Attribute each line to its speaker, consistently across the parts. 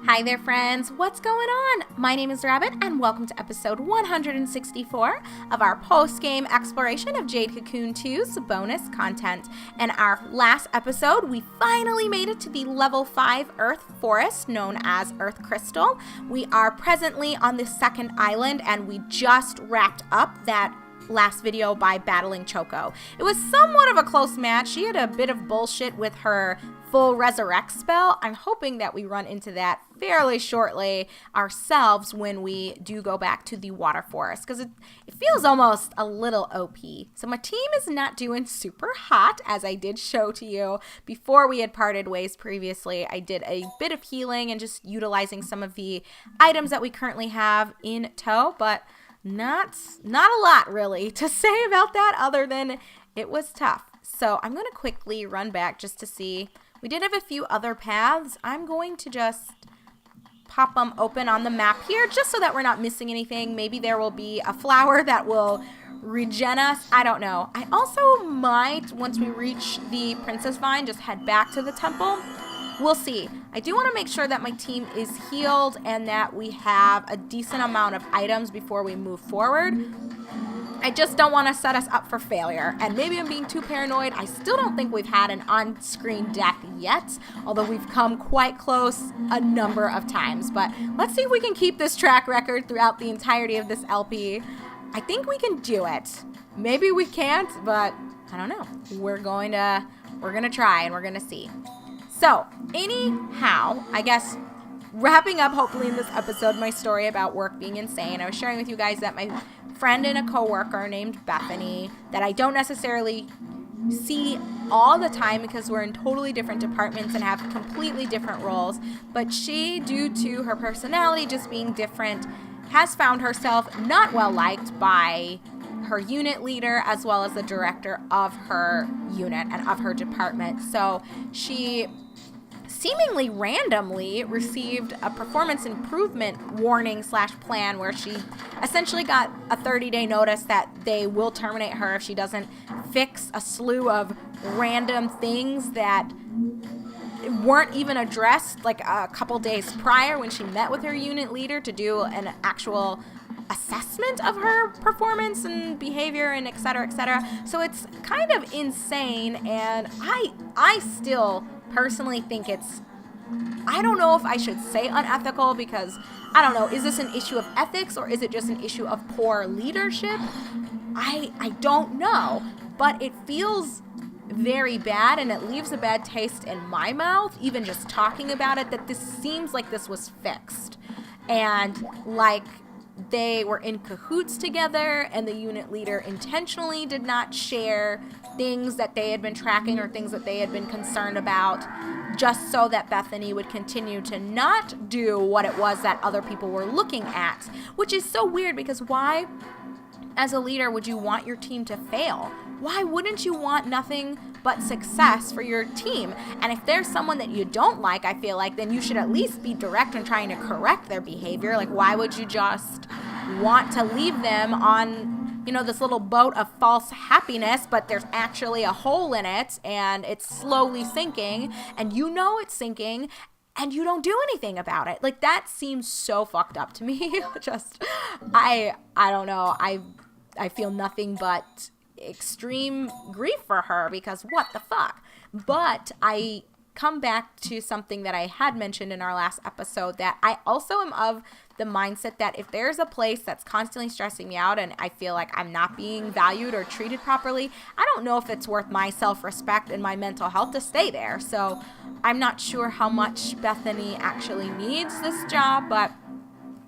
Speaker 1: Hi there, friends. What's going on? My name is Rabbit, and welcome to episode 164 of our post-game exploration of Jade Cocoon 2's bonus content. In our last episode, we finally made it to the level 5 Earth Forest, known as Earth Crystal. We are presently on the second island, and we just wrapped up that last video by battling Choco. It was somewhat of a close match. She had a bit of bullshit with her full resurrect spell. I'm hoping that we run into that fairly shortly ourselves when we do go back to the water forest, because it feels almost a little OP. So my team is not doing super hot, as I did show to you before we had parted ways previously. I did a bit of healing and just utilizing some of the items that we currently have in tow, but not a lot really to say about that other than it was tough. So I'm going to quickly run back just to see. We did have a few other paths. I'm going to just pop them open on the map here just so that we're not missing anything. Maybe there will be a flower that will regen us. I don't know. I also might, once we reach the Princess Vine, just head back to the temple. We'll see. I do want to make sure that my team is healed and that we have a decent amount of items before we move forward. I just don't want to set us up for failure. And maybe I'm being too paranoid. I still don't think we've had an on-screen death yet, although we've come quite close a number of times. But let's see if we can keep this track record throughout the entirety of this LP. I think we can do it. Maybe we can't, but I don't know. We're gonna try and we're gonna see. So, anyhow, I guess wrapping up hopefully in this episode my story about work being insane. I was sharing with you guys that my friend and a coworker named Bethany, that I don't necessarily see all the time because we're in totally different departments and have completely different roles, but she, due to her personality just being different, has found herself not well liked by her unit leader as well as the director of her unit and of her department. So she seemingly randomly received a performance improvement warning / plan where she essentially got a 30-day notice that they will terminate her if she doesn't fix a slew of random things that weren't even addressed like a couple days prior when she met with her unit leader to do an actual assessment of her performance and behavior and et cetera, et cetera. So it's kind of insane, and I still personally think it's, I don't know if I should say unethical, because I don't know, is this an issue of ethics or is it just an issue of poor leadership? I don't know, but it feels very bad and it leaves a bad taste in my mouth even just talking about it, that this seems like this was fixed and like they were in cahoots together and the unit leader intentionally did not share things that they had been tracking or things that they had been concerned about, just so that Bethany would continue to not do what it was that other people were looking at, which is so weird, because why, as a leader, would you want your team to fail? Why wouldn't you want nothing but success for your team? And if there's someone that you don't like, I feel like then you should at least be direct in trying to correct their behavior. Like, why would you just want to leave them on, you know, this little boat of false happiness, but there's actually a hole in it and it's slowly sinking and you know it's sinking and you don't do anything about it? Like, that seems so fucked up to me. Just, I don't know. I feel nothing but extreme grief for her, because what the fuck? But I come back to something that I had mentioned in our last episode, that I also am of the mindset that if there's a place that's constantly stressing me out and I feel like I'm not being valued or treated properly, I don't know if it's worth my self-respect and my mental health to stay there. So I'm not sure how much Bethany actually needs this job, but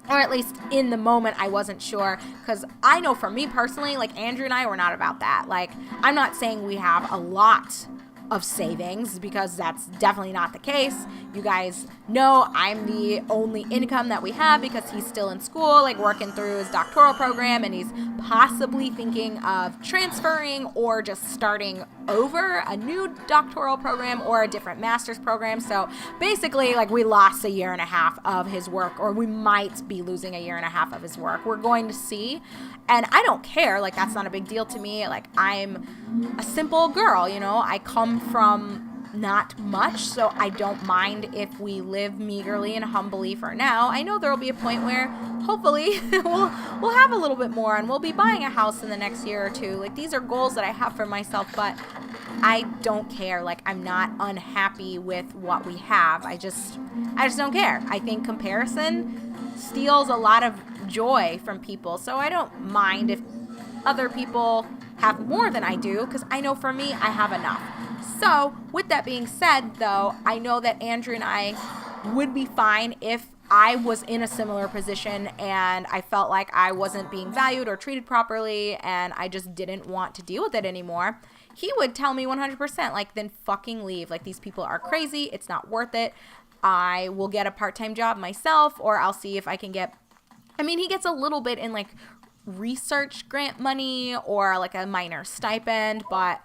Speaker 1: or at least in the moment, I wasn't sure, because I know for me personally, like Andrew and I were not about that. Like, I'm not saying we have a lot of savings, because that's definitely not the case. You guys know I'm the only income that we have because he's still in school, like working through his doctoral program, and he's possibly thinking of transferring or just starting over a new doctoral program or a different master's program. So basically, like, we lost a year and a half of his work, or we might be losing a year and a half of his work. We're going to see. And I don't care. Like, that's not a big deal to me. Like, I'm a simple girl, you know. I come from not much, so I don't mind if we live meagerly and humbly for now. I know there will be a point where hopefully we'll have a little bit more, and we'll be buying a house in the next year or two. Like, these are goals that I have for myself, but I don't care. Like, I'm not unhappy with what we have. I just don't care. I think comparison steals a lot of joy from people, so I don't mind if other people have more than I do, because I know for me, I have enough. So, with that being said, though, I know that Andrew and I would be fine if I was in a similar position and I felt like I wasn't being valued or treated properly and I just didn't want to deal with it anymore. He would tell me 100%, like, then fucking leave. Like, these people are crazy. It's not worth it. I will get a part-time job myself, or I'll see if I can get, I mean, he gets a little bit in, like, research grant money or, like, a minor stipend, but,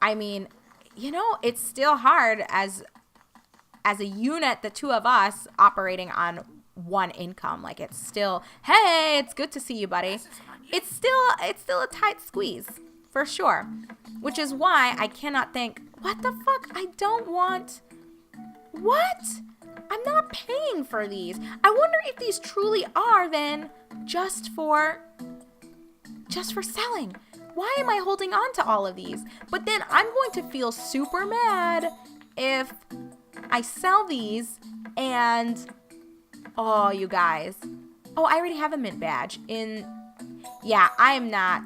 Speaker 1: I mean, you know, it's still hard as a unit, the two of us operating on one income. Like, it's still, hey, it's good to see you, buddy. It's still a tight squeeze, for sure. Which is why I cannot think, what the fuck? I don't want, what? I'm not paying for these. I wonder if these truly are then just for selling. Why am I holding on to all of these? But then I'm going to feel super mad if I sell these and, oh, you guys. Oh, I already have a mint badge. Yeah, I am not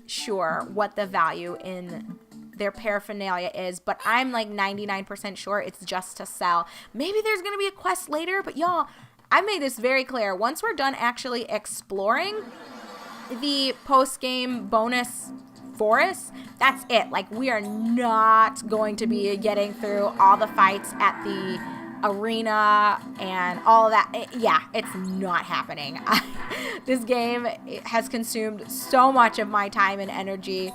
Speaker 1: sure what the value in their paraphernalia is, but I'm like 99% sure it's just to sell. Maybe there's going to be a quest later, but y'all, I made this very clear. Once we're done actually exploring the post-game bonus forest, that's it. Like, we are not going to be getting through all the fights at the arena and all of that. It's not happening. This game has consumed so much of my time and energy.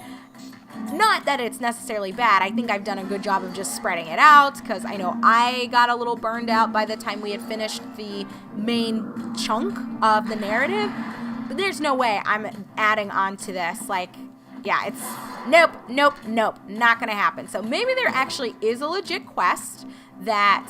Speaker 1: Not that it's necessarily bad. I think I've done a good job of just spreading it out, because I know I got a little burned out by the time we had finished the main chunk of the narrative. But there's no way I'm adding on to this. Like, yeah, it's nope, not gonna happen. So maybe there actually is a legit quest that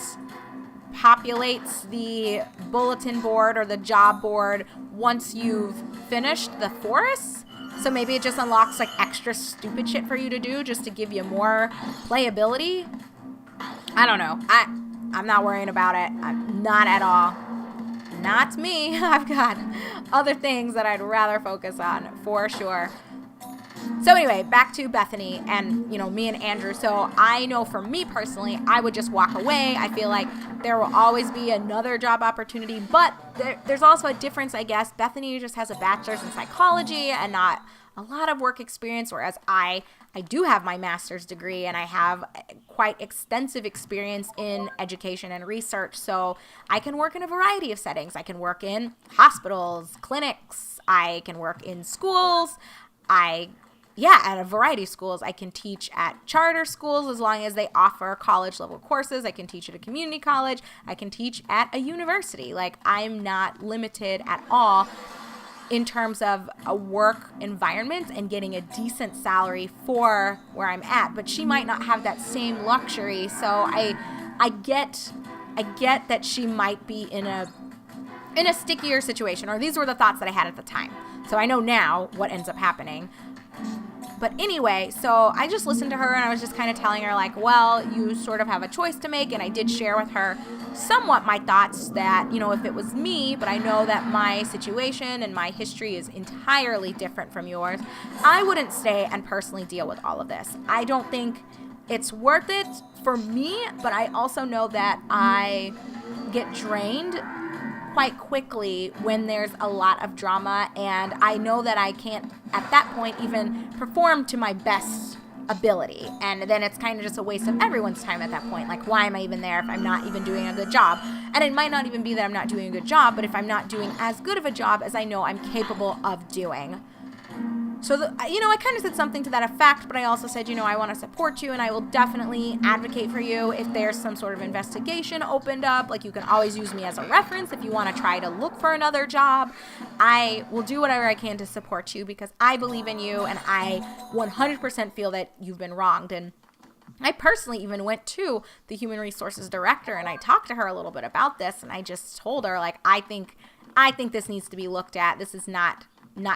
Speaker 1: populates the bulletin board or the job board once you've finished the forest. So maybe it just unlocks, like, extra stupid shit for you to do just to give you more playability. I don't know. I'm not worrying about it. I'm not at all. Not me. I've got other things that I'd rather focus on, for sure. So anyway, back to Bethany and, you know, me and Andrew. So I know for me personally, I would just walk away. I feel like there will always be another job opportunity, but there's also a difference, I guess. Bethany just has a bachelor's in psychology and not a lot of work experience, whereas I do have my master's degree and I have quite extensive experience in education and research. So I can work in a variety of settings. I can work in hospitals, clinics. I can work in schools. At a variety of schools. I can teach at charter schools as long as they offer college level courses. I can teach at a community college. I can teach at a university. Like, I'm not limited at all in terms of a work environment and getting a decent salary for where I'm at. But she might not have that same luxury. So I get that she might be in a stickier situation, or these were the thoughts that I had at the time. So I know now what ends up happening. But anyway, so I just listened to her and I was just kind of telling her, like, well, you sort of have a choice to make. And I did share with her somewhat my thoughts that, you know, if it was me, but I know that my situation and my history is entirely different from yours, I wouldn't stay and personally deal with all of this. I don't think it's worth it for me, but I also know that I get drained quite quickly when there's a lot of drama, and I know that I can't at that point even perform to my best ability, and then it's kind of just a waste of everyone's time at that point. Like, why am I even there if I'm not even doing a good job? And it might not even be that I'm not doing a good job, but if I'm not doing as good of a job as I know I'm capable of doing. So, I kind of said something to that effect, but I also said, I want to support you and I will definitely advocate for you if there's some sort of investigation opened up. Like, you can always use me as a reference if you want to try to look for another job. I will do whatever I can to support you because I believe in you and I 100% feel that you've been wronged. And I personally even went to the human resources director and I talked to her a little bit about this, and I just told her, like, I think this needs to be looked at. This is not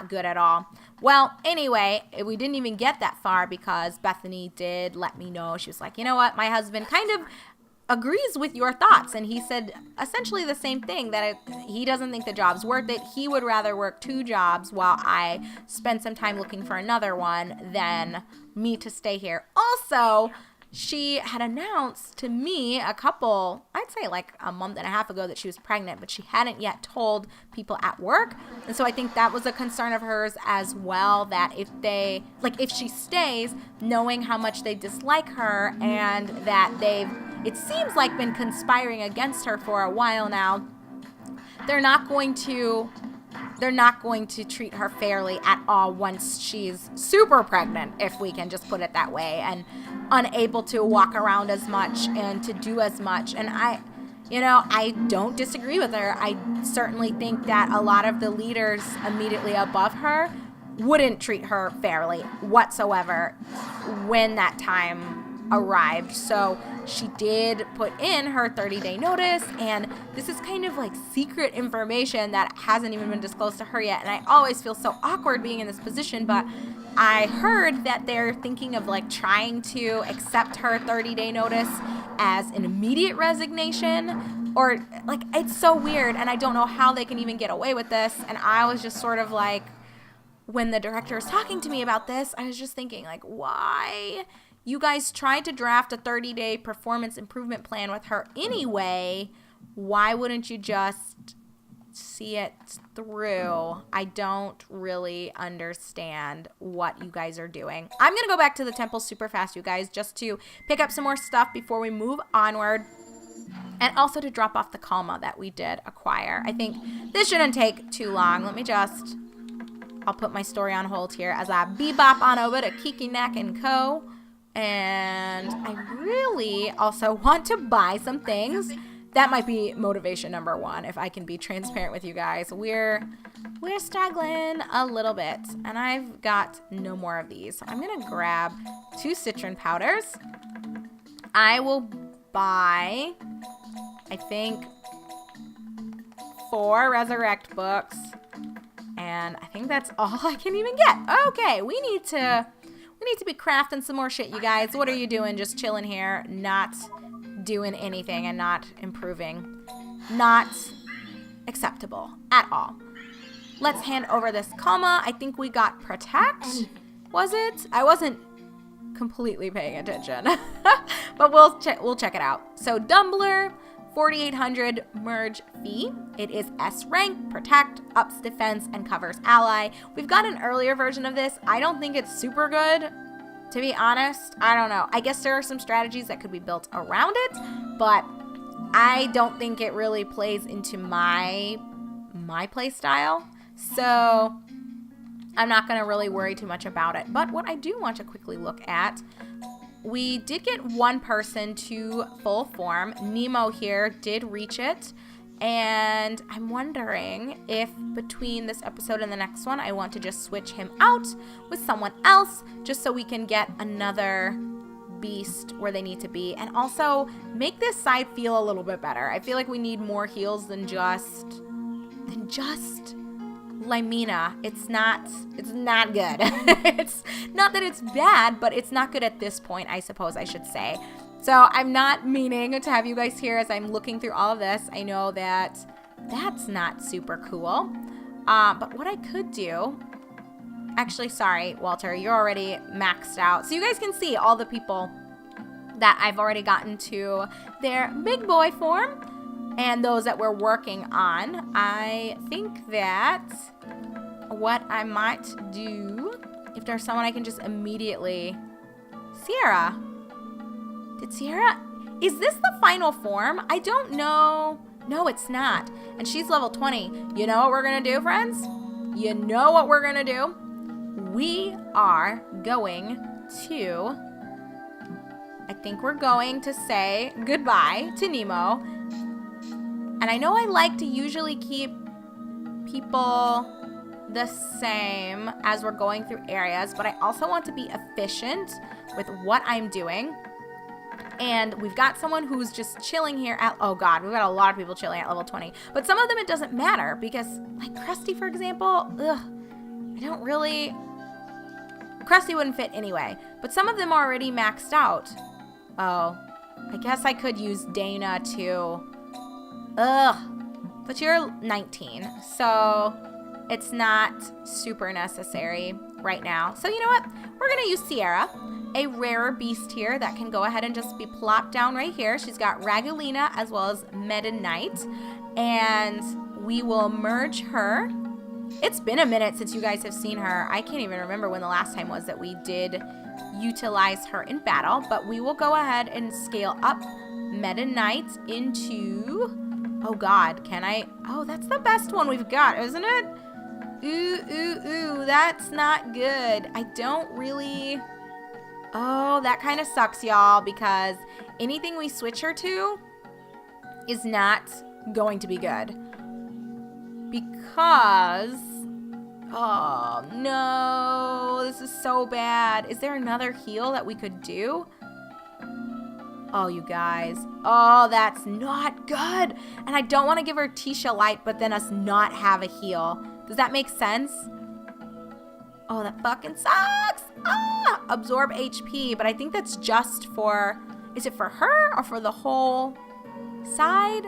Speaker 1: good at all. Well, anyway, we didn't even get that far because Bethany did let me know. She was like, you know what, my husband kind of agrees with your thoughts. And he said essentially the same thing, that he doesn't think the job's worth it. He would rather work 2 jobs while I spend some time looking for another one than me to stay here. Also, she had announced to me I'd say like a month and a half ago, that she was pregnant, but she hadn't yet told people at work. And so I think that was a concern of hers as well, that if she stays, knowing how much they dislike her and that it seems like been conspiring against her for a while now, they're not going to treat her fairly at all once she's super pregnant, if we can just put it that way, and unable to walk around as much and to do as much. And I don't disagree with her. I certainly think that a lot of the leaders immediately above her wouldn't treat her fairly whatsoever when that time arrived. So she did put in her 30-day notice, and this is kind of like secret information that hasn't even been disclosed to her yet. And I always feel so awkward being in this position, but I heard that they're thinking of like trying to accept her 30-day notice as an immediate resignation, or like, it's so weird, and I don't know how they can even get away with this. And I was just sort of like, when the director was talking to me about this, I was just thinking, like, why? You guys tried to draft a 30-day performance improvement plan with her anyway. Why wouldn't you just see it through? I don't really understand what you guys are doing. I'm going to go back to the temple super fast, you guys, just to pick up some more stuff before we move onward. And also to drop off the Kalma that we did acquire. I think this shouldn't take too long. I'll put my story on hold here as I bebop on over to Kikinak & Co. And I really also want to buy some things. That might be motivation number 1, if I can be transparent with you guys. We're struggling a little bit, and I've got no more of these. So I'm going to grab 2 citron powders. I will buy, I think, 4 resurrect books, and I think that's all I can even get. Okay, we need to be crafting some more shit, you guys. What are you doing? Just chilling here, not doing anything and not improving. Not acceptable at all. Let's hand over this Kalma. I think we got Protect. Was it? I wasn't completely paying attention, but we'll check it out. So Dumbler, 4,800 merge fee. It is S rank, Protect, ups defense, and covers ally. We've got an earlier version of this. I don't think it's super good, to be honest. I don't know. I guess there are some strategies that could be built around it, but I don't think it really plays into my play style. So I'm not going to really worry too much about it. But what I do want to quickly look at, we did get 1 person to full form. Nemo here did reach it. And I'm wondering if between this episode and the next one, I want to just switch him out with someone else, just so we can get another beast where they need to be. And also make this side feel a little bit better. I feel like we need more heals than just Lymina. It's not good. It's not that it's bad, but it's not good at this point, I suppose I should say. So I'm not meaning to have you guys here as I'm looking through all of this. I know that that's not super cool. But what I could do, actually, sorry, Walter, you're already maxed out. So you guys can see all the people that I've already gotten to their big boy form and those that we're working on. I think that what I might do, if there's someone I can just immediately... Sierra. Is this the final form? I don't know. No, it's not. And she's level 20. You know what we're going to do, friends? You know what we're going to do? We are going to... I think we're going to say goodbye to Nemo. And I know I like to usually keep people the same as we're going through areas, but I also want to be efficient with what I'm doing. And we've got someone who's just chilling here at, oh God, we've got a lot of people chilling at level 20. But some of them it doesn't matter because, like Krusty, for example, I don't really, Krusty wouldn't fit anyway. But some of them are already maxed out. Oh, I guess I could use Dana too. But you're 19, so it's not super necessary right now. So you know what? We're going to use Sierra, a rarer beast here that can go ahead and just be plopped down right here. She's got Ragulina as well as Meta Knight, and we will merge her. It's been a minute since you guys have seen her. I can't even remember when the last time was that we did utilize her in battle, but we will go ahead and scale up Meta Knight into, oh God, can I? Oh, that's the best one we've got, isn't it? Ooh, that's not good. I don't really, oh, that kind of sucks, y'all, because anything we switch her to is not going to be good. Because, oh no, this is so bad. Is there another heal that we could do? Oh, you guys. Oh, that's not good. And I don't want to give her Tisha Light, but then us not have a heal. Does that make sense? Oh, that fucking sucks. Ah, absorb HP, but I think that's just for, is it for her or for the whole side?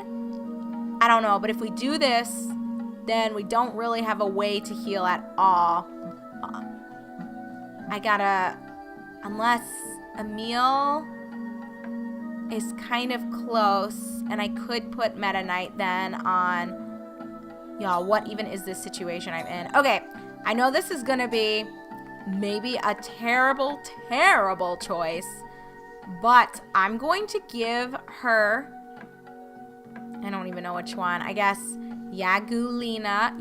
Speaker 1: I don't know, but if we do this, then we don't really have a way to heal at all. I gotta, unless Emil is kind of close, and I could put Meta Knight then on, y'all, what even is this situation I'm in? Okay, I know this is gonna be maybe a terrible, terrible choice, but I'm going to give her, I don't even know which one, I guess Yagiluna.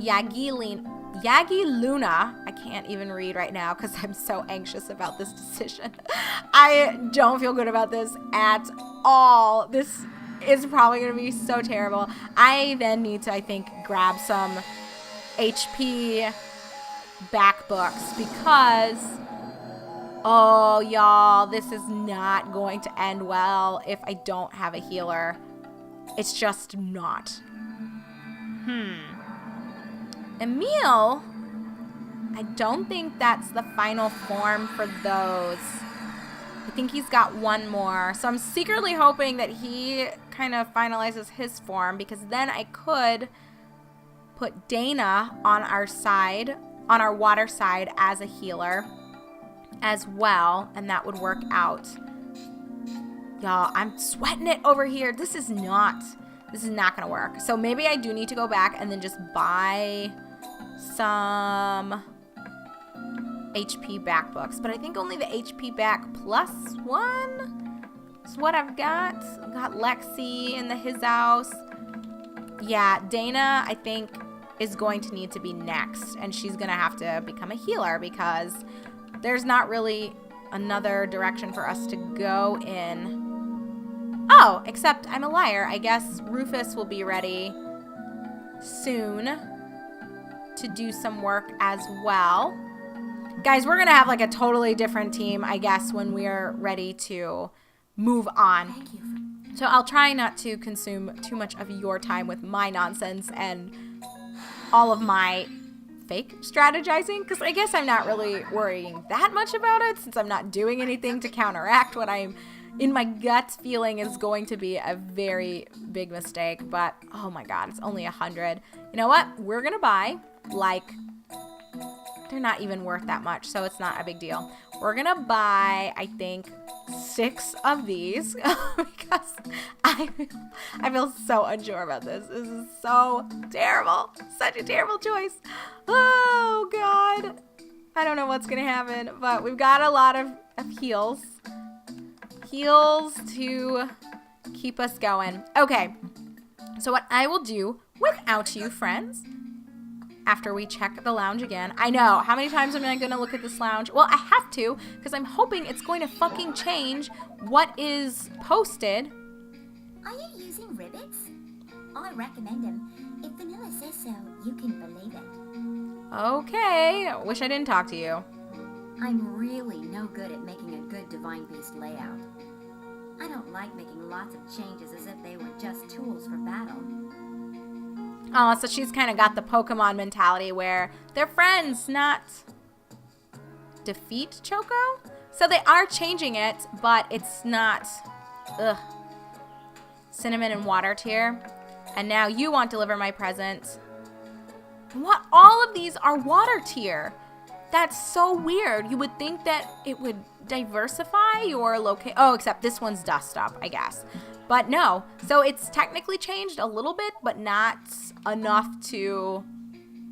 Speaker 1: I can't even read right now because I'm so anxious about this decision. I don't feel good about this at all. This is probably going to be so terrible. I then need to, I think, grab some HP back books because, oh, y'all, this is not going to end well if I don't have a healer. It's just not. Emil, I don't think that's the final form for those. I think he's got one more. So I'm secretly hoping that he kind of finalizes his form because then I could put Dana on our side, on our water side as a healer as well, and that would work out. Y'all, I'm sweating it over here. This is not gonna work. So maybe I do need to go back and then just buy some HP back books. But I think only the HP back +1 is what I've got. I've got Lexi in his house. Yeah, Dana, I think, is going to need to be next. And she's gonna have to become a healer because there's not really another direction for us to go in. Oh, except I'm a liar. I guess Rufus will be ready soon to do some work as well. Guys, we're going to have like a totally different team, I guess, when we're ready to move on.
Speaker 2: Thank you.
Speaker 1: So I'll try not to consume too much of your time with my nonsense and all of my fake strategizing, because I guess I'm not really worrying that much about it since I'm not doing anything to counteract what I'm in my gut feeling is going to be a very big mistake. But oh my god, it's only 100. You know what? We're gonna buy, like, they're not even worth that much, so it's not a big deal. We're gonna buy, I think, 6 of these because I feel so unsure about this. This is so terrible. Such a terrible choice. Oh god, I don't know what's gonna happen, but we've got a lot of heals to keep us going. Okay, so what I will do without you, friends, after we check the lounge again. I know, how many times am I going to look at this lounge? Well, I have to, because I'm hoping it's going to fucking change what is posted.
Speaker 2: Are you using ribbits? I recommend them. If Vanilla says so, you can believe it.
Speaker 1: Okay, wish I didn't talk to you.
Speaker 2: I'm really no good at making a good Divine Beast layout. I don't like making lots of changes as if they were just tools for battle.
Speaker 1: Oh, so she's kind of got the Pokemon mentality where they're friends, not defeat Choco. So they are changing it, but it's not, cinnamon and water tier. And now you want deliver my present. What? All of these are water tier. That's so weird. You would think that it would diversify your location. Oh, except this one's dust up, I guess. But no. So it's technically changed a little bit, but not enough to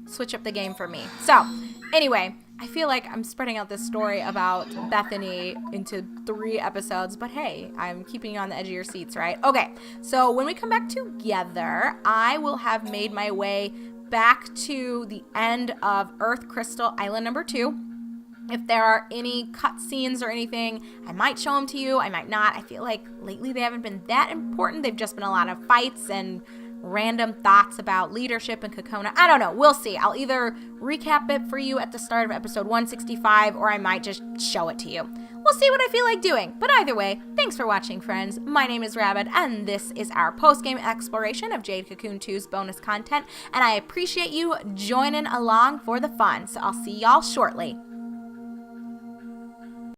Speaker 1: switch up the game for me. So anyway, I feel like I'm spreading out this story about Bethany into 3 episodes, but hey, I'm keeping you on the edge of your seats, right? Okay, so when we come back together, I will have made my way back to the end of Earth Crystal Island number 2. If there are any cutscenes or anything, I might show them to you, I might not. I feel like lately they haven't been that important. They've just been a lot of fights and random thoughts about leadership and Kokona. I don't know. We'll see. I'll either recap it for you at the start of episode 165, or I might just show it to you. We'll see what I feel like doing. But either way, thanks for watching, friends. My name is Rabbit, and this is our post-game exploration of Jade Cocoon 2's bonus content, and I appreciate you joining along for the fun. So I'll see y'all shortly.